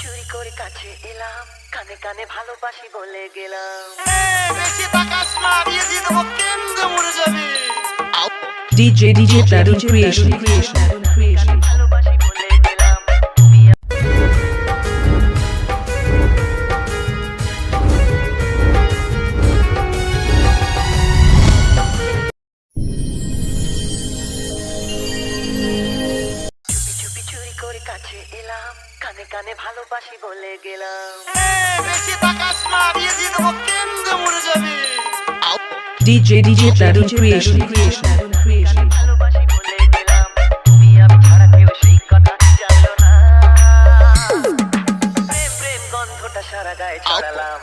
চুরি করে কাছে এলাম, কানে কানে ভালোবাসি বলে গেলাম। বেশি তাকাস না, দিয়ে দেবো কেন্দ্রে মরে যাবি। DJ Tarun Creation. ভালোবাসি বলে গেলাম, তুমি চুপি চুপি চুরি করে কাছে এলাম, কানে কানে ভালোবাসি বলে গেলাম। বেশি তাকাস না, দিয়ে দেবো কেন্দ্রে মরে যাবি। DJ Tarun Creation. ভালোবাসি বলে গেলাম, তুমি আমি ছাড়া কেউ সেই কথা জানলো না। প্রেম প্রেম গন্ধটা সারা গায়ে ছড়ালাম।